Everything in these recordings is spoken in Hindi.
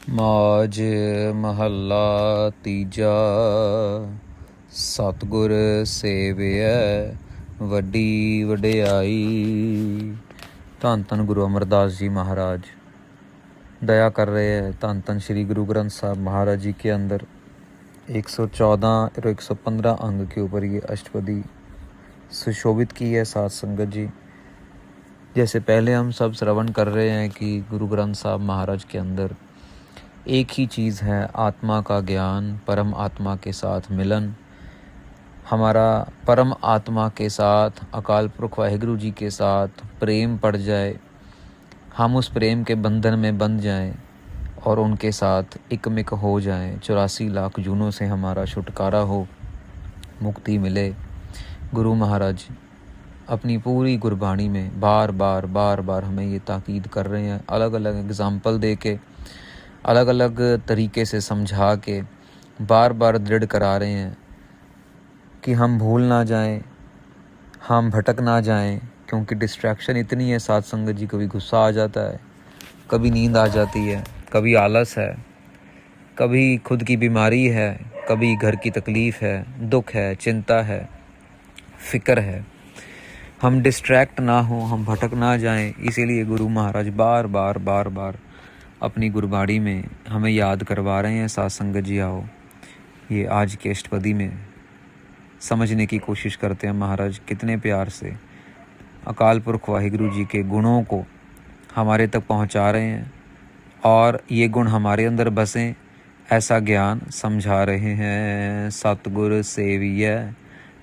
ਮੌਜ ਮਹੱਲਾ ਤੀਜਾ। ਸਤਿਗੁਰ ਸੇਵਿਐ ਵੱਡੀ ਵਡਿਆਈ। ਧੰਨ ਧੰਨ ਗੁਰੂ अमरदास जी महाराज दया कर रहे हैं। धन धन श्री गुरु ग्रंथ साहब महाराज जी के अंदर 114 और 115 अंग के ऊपर ये अष्टपदी सुशोभित की है साध संगत जी। जैसे पहले हम सब श्रवण कर रहे हैं कि गुरु ग्रंथ साहब महाराज के अंदर एक ही चीज़ है, आत्मा का ज्ञान, परम आत्मा के साथ मिलन। हमारा परम आत्मा के साथ अकाल पुरख वाहिगुरु जी के साथ प्रेम पड़ जाए, हम उस प्रेम के बंधन में बंध जाएं और उनके साथ एकमिक हो जाएं। 84 लाख जूनों से हमारा छुटकारा हो, मुक्ति मिले। गुरु महाराज अपनी पूरी गुरबाणी में बार बार हमें ये ताकीद कर रहे हैं, अलग अलग एग्ज़ाम्पल दे के, अलग अलग तरीके से समझा के बार बार दृढ़ करा रहे हैं कि हम भूल ना जाएं, हम भटक ना जाएं, क्योंकि डिस्ट्रैक्शन इतनी है साथ संगत जी। कभी गुस्सा आ जाता है, कभी नींद आ जाती है, कभी आलस है, कभी खुद की बीमारी है, कभी घर की तकलीफ़ है, दुख है, चिंता है, फ़िक्र है। हम डिस्ट्रैक्ट ना हो, हम भटक ना जाएं, इसीलिए गुरु महाराज बार बार अपनी गुरबाणी में हमें याद करवा रहे हैं। साथ संगत जी आओ, ये आज के अष्टपदी में समझने की कोशिश करते हैं। महाराज कितने प्यार से अकाल पुरख वाहिगुरु जी के गुणों को हमारे तक पहुंचा रहे हैं और ये गुण हमारे अंदर बसें, ऐसा ज्ञान समझा रहे हैं। सतगुर सेविए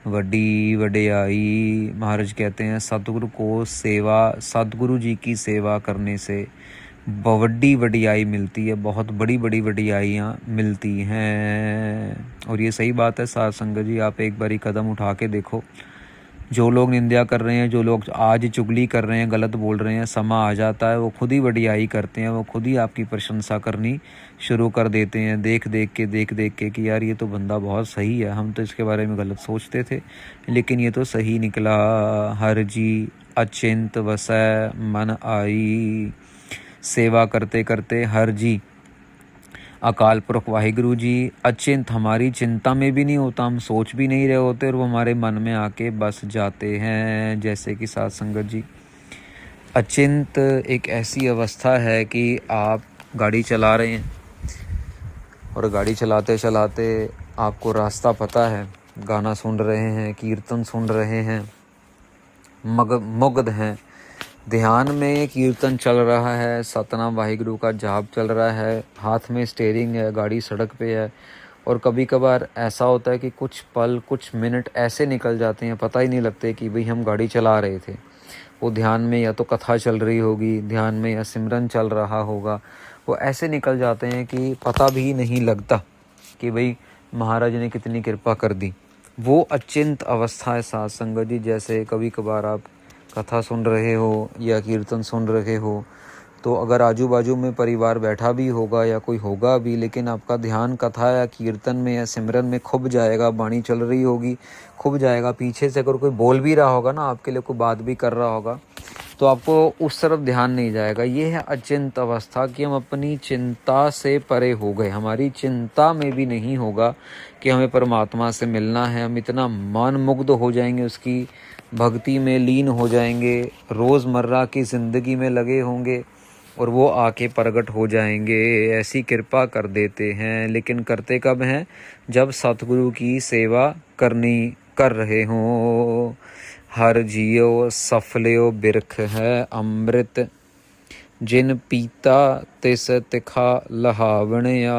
वड्डी वडियाई। महाराज कहते हैं सतगुरु को सेवा, सतगुरु जी की सेवा करने से बड़ी वडियाई मिलती है, बहुत बड़ी बड़ी वडियाइयाँ मिलती हैं। और ये सही बात है साध संगत जी। आप एक बारी कदम उठा के देखो, जो लोग निंदा कर रहे हैं, जो लोग आज चुगली कर रहे हैं, गलत बोल रहे हैं, समा आ जाता है वो खुद ही वडियाई करते हैं, वो खुद ही आपकी प्रशंसा करनी शुरू कर देते हैं। देख देख के कि यार ये तो बंदा बहुत सही है, हम तो इसके बारे में गलत सोचते थे लेकिन ये तो सही निकला। हर जी अचिंत वसै मन आई। सेवा करते करते हर जी अकाल पुरख वाहिगुरु जी अचिंत, हमारी चिंता में भी नहीं होता, हम सोच भी नहीं रहे होते और वो हमारे मन में आके बस जाते हैं। जैसे कि साध संगत जी, अचिंत एक ऐसी अवस्था है कि आप गाड़ी चला रहे हैं और गाड़ी चलाते चलाते आपको रास्ता पता है, गाना सुन रहे हैं, कीर्तन सुन रहे हैं, मुग्ध हैं, ध्यान में कीर्तन चल रहा है, सतनाम वाहिगुरु का जाप चल रहा है, हाथ में स्टीयरिंग है, गाड़ी सड़क पे है। और कभी कभार ऐसा होता है कि कुछ पल, कुछ मिनट ऐसे निकल जाते हैं, पता ही नहीं लगते कि भाई हम गाड़ी चला रहे थे। वो ध्यान में या तो कथा चल रही होगी, ध्यान में या सिमरन चल रहा होगा, वो ऐसे निकल जाते हैं कि पता भी नहीं लगता कि भाई महाराज ने कितनी कृपा कर दी। वो अचिंत अवस्था है साध संगत जी। जैसे कभी कभार आप कथा सुन रहे हो या कीर्तन सुन रहे हो, तो अगर आजू बाजू में परिवार बैठा भी होगा या कोई होगा भी, लेकिन आपका ध्यान कथा या कीर्तन में या सिमरन में खुब जाएगा, बाणी चल रही होगी, खुब जाएगा। पीछे से अगर कोई बोल भी रहा होगा ना, आपके लिए कोई बात भी कर रहा होगा, तो आपको उस तरफ ध्यान नहीं जाएगा। ये है अचिंत अवस्था कि हम अपनी चिंता से परे हो गए, हमारी चिंता में भी नहीं होगा कि हमें परमात्मा से मिलना है। हम इतना मन मुग्ध हो जाएंगे, उसकी भक्ति में लीन हो जाएंगे, रोज़मर्रा की ज़िंदगी में लगे होंगे और वो आके प्रगट हो जाएंगे। ऐसी कृपा कर देते हैं, लेकिन करते कब हैं? जब सतगुरु की सेवा कर रहे हों। हर जियो सफल्यो बिरख है अमृत, जिन पीता तिस तिखा लहावणया।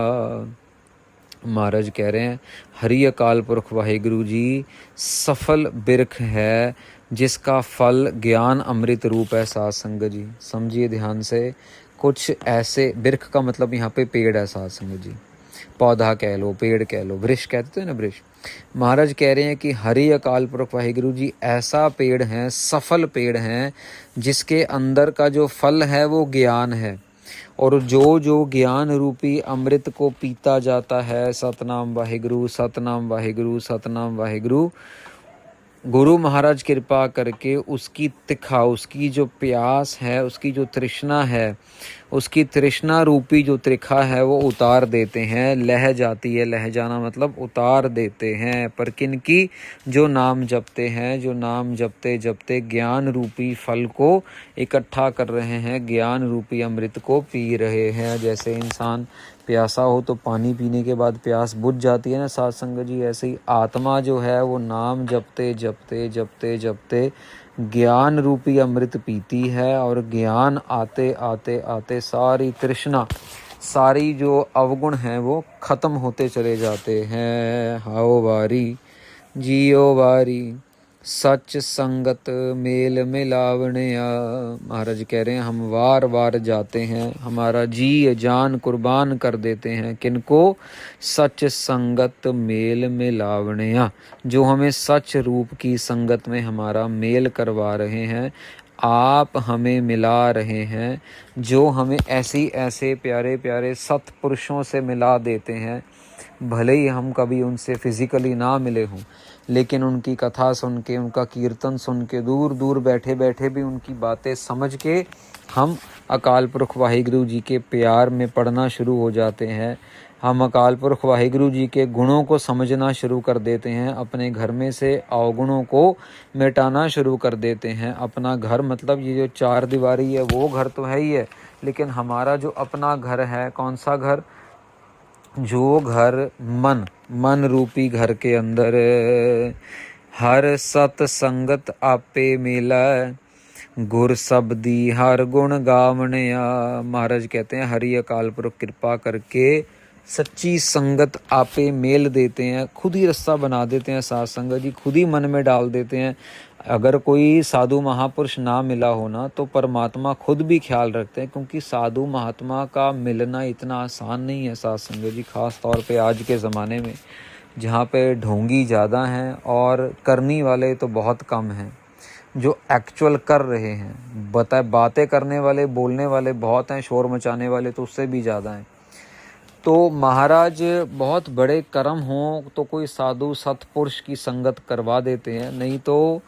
महाराज कह रहे हैं हरि अकाल पुरख वाहिगुरु जी सफल बिरख है, जिसका फल ज्ञान अमृत रूप है। साध संगत जी समझिए ध्यान से, कुछ ऐसे, बिरख का मतलब यहाँ पे पेड़ है साध संगत जी, पौधा कह लो, पेड़ कह लो, वृक्ष कहते थे ना, वृक्ष। महाराज कह रहे हैं कि हरि अकाल पुरख वाहिगुरु जी ऐसा पेड़ है, सफल पेड़ है, जिसके अंदर का जो फल है वो ज्ञान है। और जो जो ज्ञान रूपी अमृत को पीता जाता है, सतनाम वाहिगुरु सतनाम वाहिगुरु सतनाम वाहिगुरु, गुरु महाराज कृपा करके उसकी तिखा, उसकी जो प्यास है, उसकी जो तृष्णा है, उसकी तृष्णा रूपी जो त्रिखा है वो उतार देते हैं, लह जाती है। लह जाना मतलब उतार देते हैं। पर किनकी? जो नाम जपते हैं, जो नाम जपते जपते ज्ञान रूपी फल को इकट्ठा कर रहे हैं, ज्ञान रूपी अमृत को पी रहे हैं। जैसे इंसान प्यासा हो तो पानी पीने के बाद प्यास बुझ जाती है ना साध संगत जी, ऐसे ही आत्मा जो है वो नाम जपते जपते जपते जपते ज्ञान रूपी अमृत पीती है, और ज्ञान आते आते आते सारी तृष्णा, सारी जो अवगुण हैं वो खत्म होते चले जाते हैं। हाओ वारी जियो वारी सच संगत मेल मिलावणिया। महाराज कह रहे हैं हम वार वार जाते हैं, हमारा जी जान कुर्बान कर देते हैं। किनको? सच संगत मेल मिलावणिया, जो हमें सच रूप की संगत में हमारा मेल करवा रहे हैं, आप हमें मिला रहे हैं, जो हमें ऐसे प्यारे प्यारे सत्पुरुषों से मिला देते हैं। भले ही हम कभी उनसे फिजिकली ना मिले हों, लेकिन उनकी कथा सुन के, उनका कीर्तन सुन के, दूर दूर बैठे बैठे भी उनकी बातें समझ के हम अकाल पुरख वाहिगुरु जी के प्यार में पड़ना शुरू हो जाते हैं। हम अकाल पुरख वाहिगुरु जी के गुणों को समझना शुरू कर देते हैं, अपने घर में से अवगुणों को मिटाना शुरू कर देते हैं। अपना घर मतलब ये जो चार दीवारी है वो घर तो है ही है, लेकिन हमारा जो अपना घर है, कौन सा घर? जो घर मन रूपी घर के अंदर हर सत संगत आपे मिला, गुर शब्दी हर गुण गावणिया। महाराज कहते हैं हरि अकाल पुरख कृपा करके सच्ची संगत आपे मेल देते हैं, खुद ही रास्ता बना देते हैं। साध संगत जी खुद ही मन में डाल देते हैं। अगर कोई साधु महापुरुष ना मिला हो ना, तो परमात्मा खुद भी ख्याल रखते हैं, क्योंकि साधु महात्मा का मिलना इतना आसान नहीं है साध संगत जी। खास तौर पे आज के ज़माने में जहाँ पे ढोंगी ज़्यादा हैं और करनी वाले तो बहुत कम हैं, जो एक्चुअल कर रहे हैं। बातें करने वाले, बोलने वाले बहुत हैं, शोर मचाने वाले तो उससे भी ज़्यादा हैं। तो महाराज बहुत बड़े कर्म हों तो कोई साधु सत्पुरुष की संगत करवा देते हैं, नहीं तो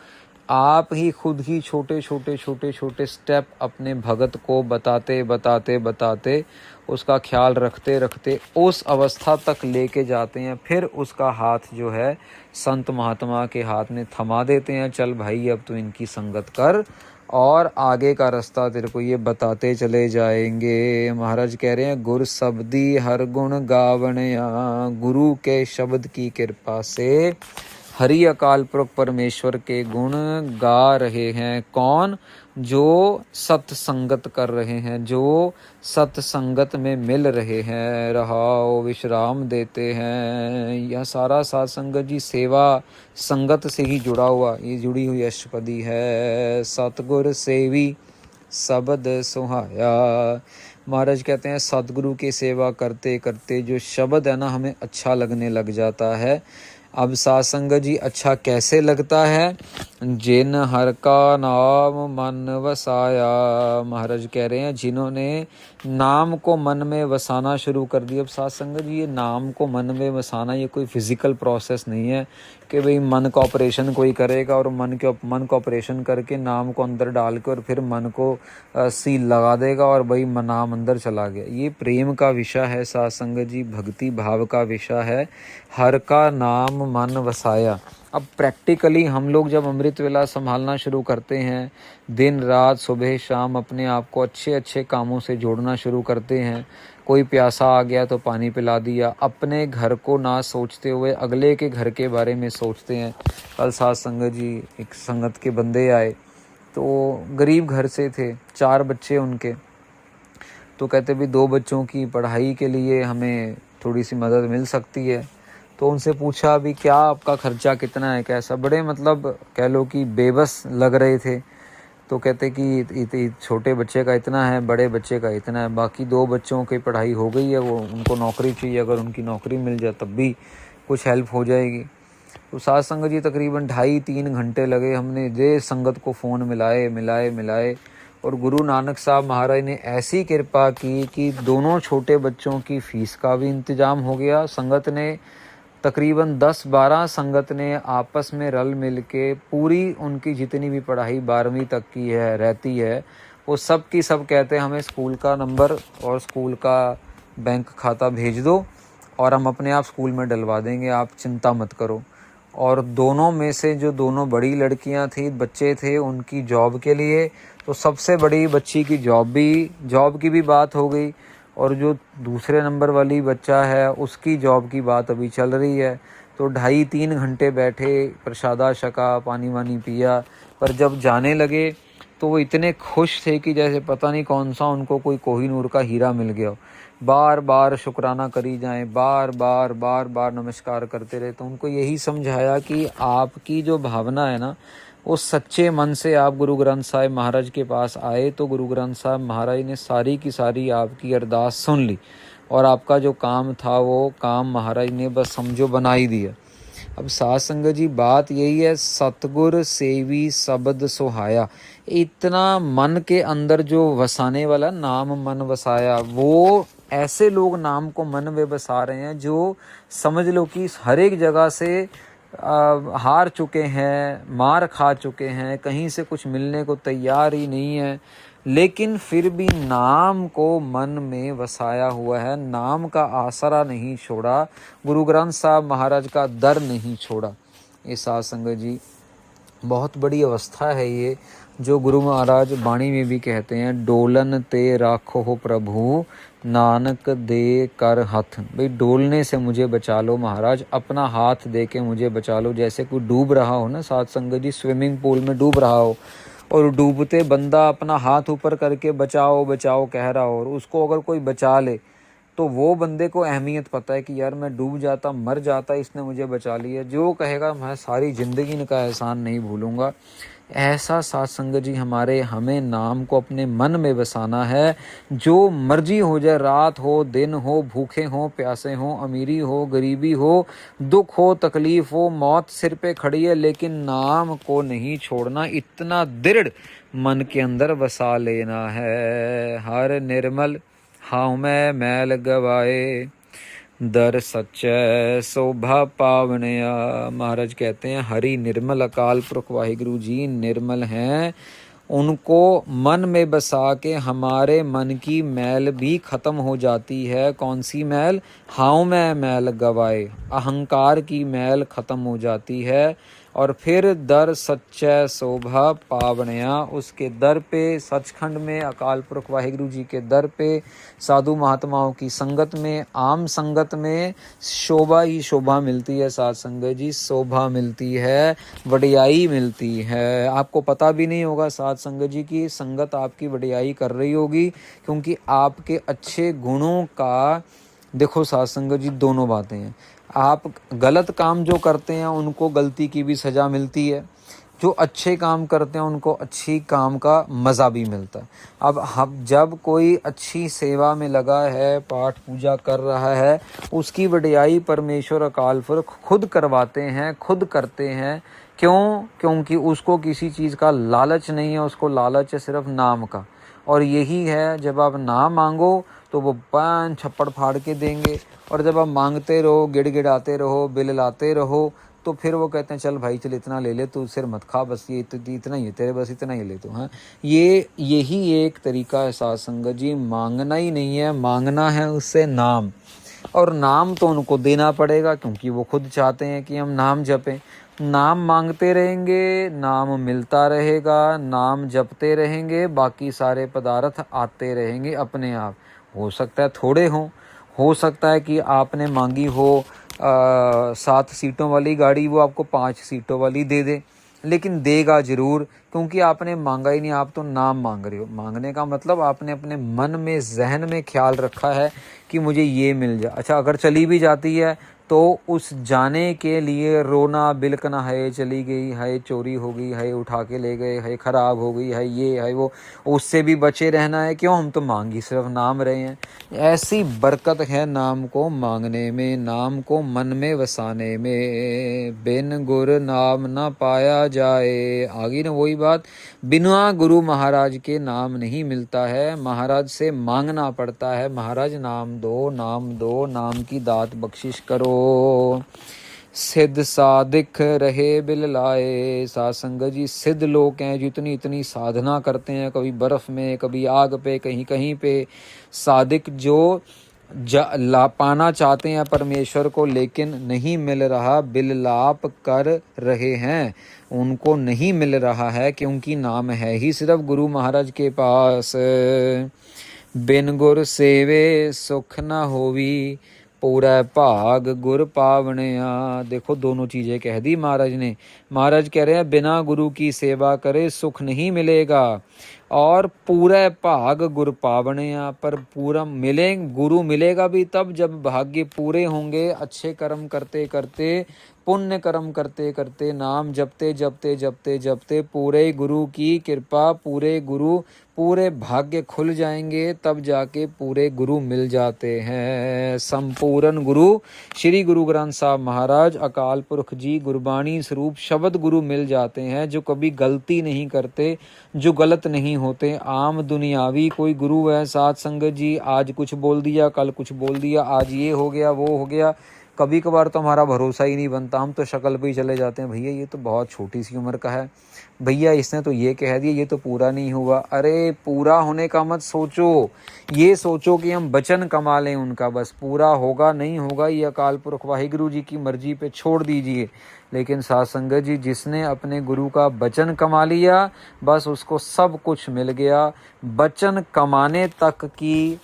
आप ही खुद ही छोटे छोटे छोटे छोटे स्टेप अपने भगत को बताते बताते बताते, उसका ख्याल रखते रखते उस अवस्था तक लेके जाते हैं। फिर उसका हाथ जो है संत महात्मा के हाथ में थमा देते हैं, चल भाई अब तू इनकी संगत कर और आगे का रास्ता तेरे को ये बताते चले जाएंगे। महाराज कह रहे हैं गुर शब्दी हर गुण गावणिया, गुरु के शब्द की कृपा से हरि अकाल पुरख परमेश्वर के गुण गा रहे हैं। कौन? जो सत्संगत कर रहे हैं, जो सत्संगत में मिल रहे हैं, रहाओ विश्राम देते हैं। यह सारा साध संगत जी सेवा संगत से ही जुड़ा हुआ, ये जुड़ी हुई अष्टपदी है। सतगुर सेवी शब्द सुहाया। महाराज कहते हैं सतगुरु की सेवा करते करते जो शब्द है ना हमें अच्छा लगने लग जाता है। अब साध संगत जी अच्छा कैसे लगता है? जिन हर का नाम मन वसाया। महाराज कह रहे हैं जिन्होंने नाम को मन में वसाना शुरू कर दिया। अब साध संगत जी ये नाम को मन में वसाना ये कोई फिजिकल प्रोसेस नहीं है कि भाई मन का ऑपरेशन कोई करेगा और मन का ऑपरेशन करके नाम को अंदर डाल के और फिर मन को सील लगा देगा और भाई नाम अंदर चला गया। ये प्रेम का विषय है साध संगत जी, भक्ति भाव का विषय है। हर का नाम मन वसाया। अब प्रैक्टिकली हम लोग जब अमृत वेला संभालना शुरू करते हैं, दिन रात सुबह शाम अपने आप को अच्छे अच्छे कामों से जोड़ना शुरू करते हैं। कोई प्यासा आ गया तो पानी पिला दिया, अपने घर को ना सोचते हुए अगले के घर के बारे में सोचते हैं। कल साध संगत जी एक संगत के बंदे आए, तो गरीब घर से थे, 4 बच्चे उनके, तो कहते भी 2 बच्चों की पढ़ाई के लिए हमें थोड़ी सी मदद मिल सकती है। तो उनसे पूछा अभी क्या आपका खर्चा कितना है, कैसा? बड़े मतलब कह लो कि बेबस लग रहे थे। तो कहते कि छोटे बच्चे का इतना है, बड़े बच्चे का इतना है, बाकी 2 बच्चों की पढ़ाई हो गई है, वो उनको नौकरी चाहिए, अगर उनकी नौकरी मिल जाए तब भी कुछ हेल्प हो जाएगी। तो साध संगत जी तकरीबन 2.5-3 घंटे लगे। हमने जे संगत को फ़ोन मिलाए और गुरु नानक साहब महाराज ने ऐसी कृपा की कि दोनों छोटे बच्चों की फ़ीस का भी इंतज़ाम हो गया। संगत ने तकरीबन 10-12 संगत ने आपस में रल मिल के पूरी उनकी जितनी भी पढ़ाई 12वीं तक की है रहती है वो सब की सब कहते हैं हमें स्कूल का नंबर और स्कूल का बैंक खाता भेज दो और हम अपने आप स्कूल में डलवा देंगे, आप चिंता मत करो। और दोनों में से जो दोनों बड़ी लड़कियां थी, बच्चे थे, उनकी जॉब के लिए, तो सबसे बड़ी बच्ची की जॉब की भी बात हो गई, और जो दूसरे नंबर वाली बच्चा है उसकी जॉब की बात अभी चल रही है। तो 2.5-3 घंटे बैठे, प्रसादा छका, पानी वानी पिया, पर जब जाने लगे तो वो इतने खुश थे कि जैसे पता नहीं कौन सा उनको कोई कोहिनूर का हीरा मिल गया। बार बार शुक्राना करी जाएं, बार बार नमस्कार करते रहे। तो उनको यही समझाया कि आपकी जो भावना है ना, वो सच्चे मन से आप गुरु ग्रंथ साहिब महाराज के पास आए तो गुरु ग्रंथ साहिब महाराज ने सारी की सारी आपकी अरदास सुन ली, और आपका जो काम था वो काम महाराज ने बस समझो बना ही दिया। अब साध संगत जी बात यही है, सतगुर सेवी शब्द सुहाया, इतना मन के अंदर जो वसाने वाला नाम मन वसाया, वो ऐसे लोग नाम को मन में बसा रहे हैं जो समझ लो कि हर एक जगह से हार चुके हैं, मार खा चुके हैं, कहीं से कुछ मिलने को तैयार ही नहीं है, लेकिन फिर भी नाम को मन में वसाया हुआ है, नाम का आसरा नहीं छोड़ा, गुरु ग्रंथ साहब महाराज का दर नहीं छोड़ा। ये साध संगत जी बहुत बड़ी अवस्था है ये, जो गुरु महाराज वाणी में भी कहते हैं, डोलन ते राखो हो प्रभु नानक दे कर हाथ। भाई डोलने से मुझे बचा लो महाराज, अपना हाथ दे के मुझे बचा लो। जैसे कोई डूब रहा हो ना साध संगत जी, स्विमिंग पूल में डूब रहा हो और डूबते बंदा अपना हाथ ऊपर करके बचाओ बचाओ कह रहा हो, और उसको अगर कोई बचा ले तो वो बंदे को अहमियत पता है कि यार मैं डूब जाता, मर जाता, इसने मुझे बचा लिया। जो कहेगा मैं सारी ज़िंदगी इनका एहसान नहीं भूलूंगा। ऐसा साध संगत जी हमें नाम को अपने मन में बसाना है। जो मर्जी हो जाए, रात हो दिन हो, भूखे हो प्यासे हो, अमीरी हो गरीबी हो, दुख हो तकलीफ हो, मौत सिर पे खड़ी है, लेकिन नाम को नहीं छोड़ना, इतना दृढ़ मन के अंदर बसा लेना है। हर निर्मल हाउ मैं मैल गवाए, दर सच्चै शोभा पावनिया। महाराज कहते हैं हरि निर्मल, अकाल पुरख वाहिगुरु जी निर्मल हैं, उनको मन में बसा के हमारे मन की मैल भी खत्म हो जाती है। कौन सी मैल? हाउ मैं मैल गवाए, अहंकार की मैल खत्म हो जाती है। और फिर दर सच्चै शोभा पावनिया, उसके दर पे, सचखंड में अकाल पुरख वाहिगुरु जी के दर पे, साधु महात्माओं की संगत में, आम संगत में शोभा ही शोभा मिलती है। साध संगत जी शोभा मिलती है, वडियाई मिलती है। आपको पता भी नहीं होगा साध संगत जी की संगत आपकी वडियाई कर रही होगी, क्योंकि आपके अच्छे गुणों का, देखो साध संगत जी दोनों बातें हैं। आप गलत काम जो करते हैं उनको गलती की भी सज़ा मिलती है, जो अच्छे काम करते हैं उनको अच्छी काम का मज़ा भी मिलता है। अब हम जब कोई अच्छी सेवा में लगा है, पाठ पूजा कर रहा है, उसकी वडियाई परमेश्वर अकाल पुरख खुद करवाते हैं, खुद करते हैं। क्यों? क्योंकि उसको किसी चीज़ का लालच नहीं है, उसको लालच है सिर्फ नाम का। और यही है, जब आप नाम मांगो तो वो पान छप्पड़ फाड़ के देंगे, और जब आप मांगते रहो, गिड़गिड़ाते रहो, बिल लाते रहो, तो फिर वो कहते हैं चल भाई चल इतना ले ले, तू सिर मत खा, बस ये इतना ही है तेरे, बस इतना ही ले तू। हाँ, यही एक तरीका है साध संगत जी, मांगना ही नहीं है, मांगना है उससे नाम। और नाम तो उनको देना पड़ेगा, क्योंकि वो खुद चाहते हैं कि हम नाम जपें। नाम मांगते रहेंगे, नाम मिलता रहेगा, नाम जपते रहेंगे, बाकी सारे पदार्थ आते रहेंगे अपने आप। हो सकता है थोड़े हों, हो सकता है कि आपने मांगी हो 7 सीटों वाली गाड़ी, वो आपको 5 सीटों वाली दे दे, लेकिन देगा ज़रूर, क्योंकि आपने मांगा ही नहीं, आप तो नाम मांग रहे हो। मांगने का मतलब आपने अपने मन में, जहन में ख्याल रखा है कि मुझे ये मिल जाए। अच्छा, अगर चली भी जाती है तो उस जाने के लिए रोना बिलकना है, चली गई है, चोरी हो गई है, उठा के ले गए है, ख़राब हो गई है, ये है वो, उससे भी बचे रहना है। क्यों? हम तो मांग ही सिर्फ नाम रहे हैं। ऐसी बरकत है नाम को मांगने में, नाम को मन में वसाने में। बिन गुर नाम ना पाया जाए, आगे ना वही बात, बिना गुरु महाराज के नाम नहीं मिलता है, महाराज से मांगना पड़ता है। महाराज नाम दो, नाम दो, नाम की दात बख्शिश करो। सिद्ध साधिक रहे बिल लाए। साध संगत जी, सिद्ध लोग हैं जो इतनी इतनी साधना करते हैं, कभी बर्फ में, कभी आग पे, कहीं कहीं पे। साधिक जो पाना चाहते हैं परमेश्वर को, लेकिन नहीं मिल रहा, बिल लाप कर रहे हैं, उनको नहीं मिल रहा है, क्योंकि नाम है ही सिर्फ गुरु महाराज के पास। बिन गुर सेवे सुख न होवी, पूरा भाग गुर पावनिया। देखो दोनों चीजें कह दी महाराज ने। महाराज कह रहे हैं बिना गुरु की सेवा करे सुख नहीं मिलेगा, और पूरा भाग गुर पावनिया, पर पूरा मिले गुरु मिलेगा भी तब जब भाग्य पूरे होंगे, अच्छे कर्म करते करते, पुण्य कर्म करते करते, नाम जपते जपते जपते जपते, पूरे गुरु की कृपा, पूरे गुरु, पूरे भाग्य खुल जाएंगे, तब जाके पूरे गुरु मिल जाते हैं। संपूर्ण गुरु श्री गुरु ग्रंथ साहब महाराज अकाल पुरख जी गुरबाणी स्वरूप शब्द गुरु मिल जाते हैं, जो कभी गलती नहीं करते, जो गलत नहीं होते। आम दुनियावी कोई गुरु है साध संगत जी, आज कुछ बोल दिया, कल कुछ बोल दिया, आज ये हो गया वो हो गया, कभी कभार तो हमारा भरोसा ही नहीं बनता, हम तो शक्ल पे ही चले जाते हैं, भैया ये तो बहुत छोटी सी उम्र का है, भैया इसने तो ये कह दिया, ये तो पूरा नहीं हुआ। अरे पूरा होने का मत सोचो, ये सोचो कि हम वचन कमा लें उनका, बस पूरा होगा नहीं होगा ये अकाल पुरख वाहिगुरु जी की मर्जी पे छोड़ दीजिए। लेकिन साध संगत जी, जिसने अपने गुरु का वचन कमा लिया, बस उसको सब कुछ मिल गया। वचन कमाने तक की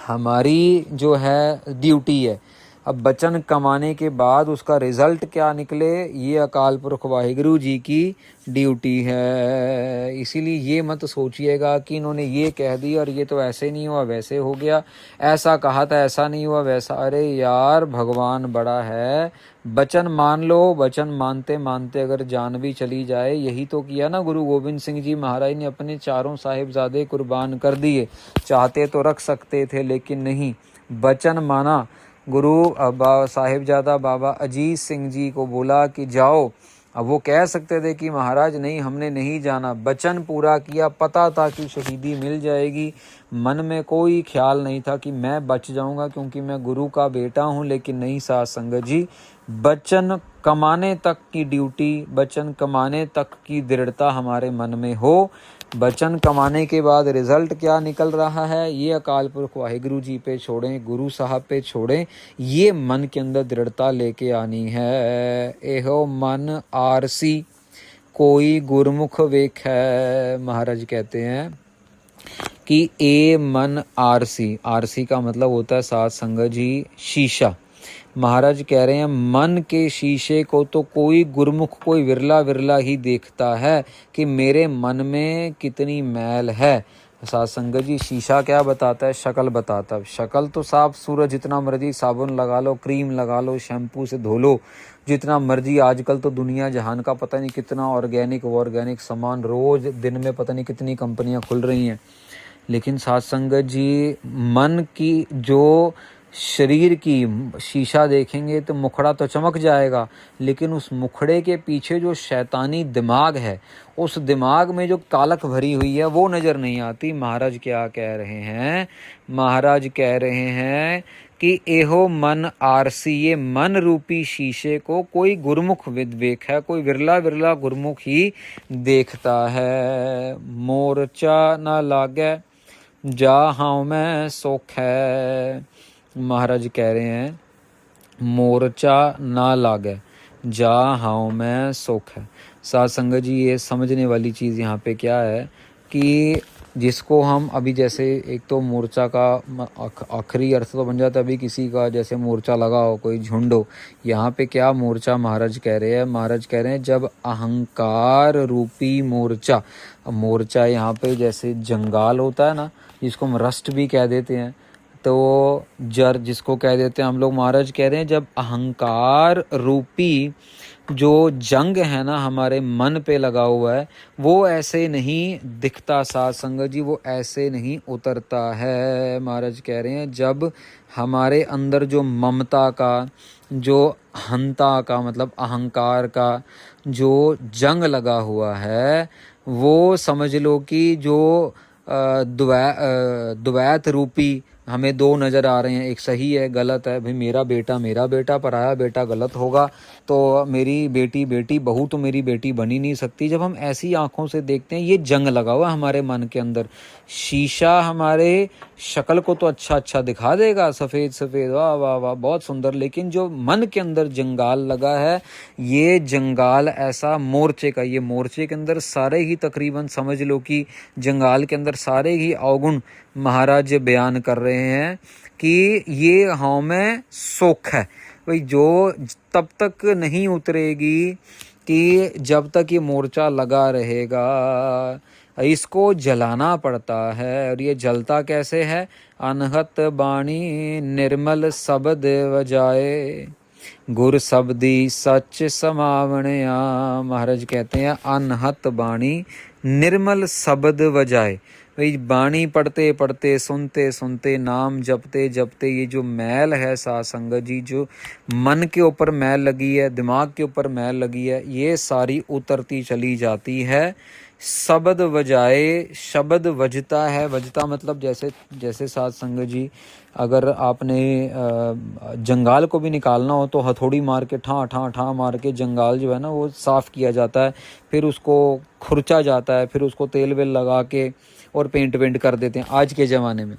हमारी जो है ड्यूटी है। अब वचन कमाने के बाद उसका रिजल्ट क्या निकले, ये अकाल पुरख वाहिगुरु जी की ड्यूटी है। इसीलिए ये मत सोचिएगा कि इन्होंने ये कह दिया और ये तो ऐसे नहीं हुआ वैसे हो गया, ऐसा कहा था ऐसा नहीं हुआ वैसा। अरे यार भगवान बड़ा है, वचन मान लो, वचन मानते मानते अगर जान भी चली जाए, यही तो किया ना गुरु गोविंद सिंह जी महाराज ने, अपने चारों साहिबजादे कुर्बान कर दिए। चाहते तो रख सकते थे लेकिन नहीं, वचन माना। गुरु साहिबजादा बाबा अजीत सिंह जी को बोला कि जाओ, अब वो कह सकते थे कि महाराज नहीं हमने नहीं जाना, वचन पूरा किया, पता था कि शहीदी मिल जाएगी, मन में कोई ख्याल नहीं था कि मैं बच जाऊंगा क्योंकि मैं गुरु का बेटा हूं, लेकिन नहीं साध संगत जी, वचन कमाने तक की ड्यूटी, वचन कमाने तक की दृढ़ता हमारे मन में हो। वचन कमाने के बाद रिजल्ट क्या निकल रहा है, ये अकाल पुरख वाहिगुरु जी पे छोड़ें, गुरु साहब पे छोड़ें, ये मन के अंदर दृढ़ता लेके आनी है। एहो मन आरसी कोई गुरमुख वेख है, महाराज कहते हैं कि ए मन आरसी, आरसी का मतलब होता है साध संगत जी शीशा। महाराज कह रहे हैं मन के शीशे को तो कोई गुरमुख, कोई विरला विरला ही देखता है कि मेरे मन में कितनी मैल है। साध संगत जी शीशा क्या बताता है, शक्ल बताता है। शक्ल तो साफ सूरत, जितना मर्जी साबुन लगा लो, क्रीम लगा लो, शैम्पू से धो लो, जितना मर्जी, आजकल तो दुनिया जहान का पता नहीं कितना ऑर्गेनिक सामान, रोज दिन में पता नहीं कितनी कंपनियां खुल रही हैं। लेकिन साध संगत जी मन की जो शरीर की शीशा देखेंगे तो मुखड़ा तो चमक जाएगा, लेकिन उस मुखड़े के पीछे जो शैतानी दिमाग है, उस दिमाग में जो कालक भरी हुई है वो नज़र नहीं आती। महाराज क्या कह रहे हैं, महाराज कह रहे हैं कि एहो मन आरसी, ये मन रूपी शीशे को कोई गुरमुख विद्वेक है, कोई विरला विरला गुरमुख ही देखता है। मोर्चा न लागे जा हाउ में सुख है, महाराज कह रहे हैं मोर्चा ना लागे जा हाउ में सुख है। साध संगत जी ये समझने वाली चीज़ यहाँ पे क्या है कि जिसको हम अभी, जैसे एक तो मोर्चा का आखिरी अर्थ तो बन जाता है अभी किसी का, जैसे मोर्चा लगा हो, कोई झुंड हो, यहाँ पे क्या मोर्चा महाराज कह रहे हैं, महाराज कह रहे हैं जब अहंकार रूपी मोर्चा, मोर्चा यहाँ पे जैसे जंगाल होता है ना, जिसको हम रस्ट भी कह देते हैं, तो जर जिसको कह देते हैं हम लोग, महाराज कह रहे हैं जब अहंकार रूपी जो जंग है ना हमारे मन पे लगा हुआ है, वो ऐसे नहीं दिखता साध संगत जी, वो ऐसे नहीं उतरता है। महाराज कह रहे हैं जब हमारे अंदर जो ममता का, जो हंता का मतलब अहंकार का जो जंग लगा हुआ है, वो समझ लो कि जो द्वैत रूपी हमें दो नज़र आ रहे हैं, एक सही है गलत है। भाई मेरा बेटा पराया बेटा गलत होगा, तो मेरी बेटी बेटी बहू तो मेरी बेटी बन ही नहीं सकती। जब हम ऐसी आंखों से देखते हैं, ये जंग लगा हुआ हमारे मन के अंदर। शीशा हमारे शक्ल को तो अच्छा अच्छा दिखा देगा, सफ़ेद सफ़ेद, वाह वाह वाह बहुत सुंदर, लेकिन जो मन के अंदर जंगाल लगा है, ये जंगाल ऐसा मोर्चे का, ये मोर्चे के अंदर सारे ही तकरीबन समझ लो कि जंगाल के अंदर सारे ही अवगुण महाराज बयान कर रहे हैं कि ये हाँ में सोख है। भाई जो तब तक नहीं उतरेगी कि जब तक ये मोर्चा लगा रहेगा, इसको जलाना पड़ता है। और ये जलता कैसे है? अनहत बाणी निर्मल शब्द बजाए, गुर शब्दी सच समावणया। महाराज कहते हैं अनहत बाणी निर्मल शब्द बजाए। भाई बाणी पढ़ते पढ़ते, सुनते सुनते, नाम जपते जपते, ये जो मैल है साध संगत जी, जो मन के ऊपर मैल लगी है, दिमाग के ऊपर मैल लगी है, ये सारी उतरती चली जाती है। शब्द बजाए, शब्द बजता है, बजता मतलब जैसे जैसे साध संगत जी, अगर आपने जंगाल को भी निकालना हो तो हथौड़ी मार के ठा ठा ठा मार के जंगाल जो है ना वो साफ़ किया जाता है, फिर उसको खुरचा जाता है, फिर उसको तेल वेल लगा के और पेंट वेंट कर देते हैं आज के ज़माने में।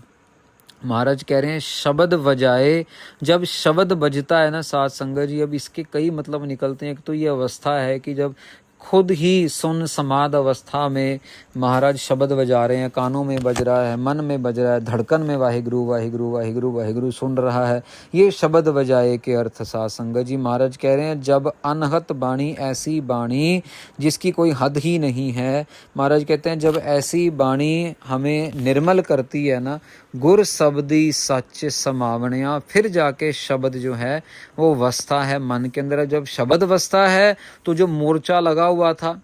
महाराज कह रहे हैं शब्द बजाए, जब शब्द बजता है ना साध संगत जी, अब इसके कई मतलब निकलते हैं। एक तो ये अवस्था है कि जब खुद ही सुन समाध अवस्था में महाराज शब्द बजा रहे हैं, कानों में बज रहा है, मन में बज रहा है, धड़कन में वाहिगुरु वाहिगुरु वाहिगुरु वाहिगुरु सुन रहा है, ये शब्द बजाए के अर्थ साध संगत जी। महाराज कह रहे हैं जब अनहत बाणी, ऐसी बाणी जिसकी कोई हद ही नहीं है, महाराज कहते हैं जब ऐसी बाणी हमें निर्मल करती है ना, गुर शब्दी सच समावणया, फिर जाके शब्द जो है वो वसता है मन के अंदर। जब शब्द वसता है तो जो मोर्चा लगा हुआ था,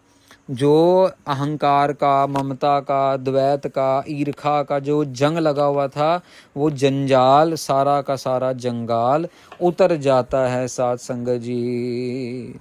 जो अहंकार का, ममता का, द्वैत का, ईर्खा का जो जंग लगा हुआ था, वो जंजाल सारा का सारा जंगाल उतर जाता है साध संगत जी।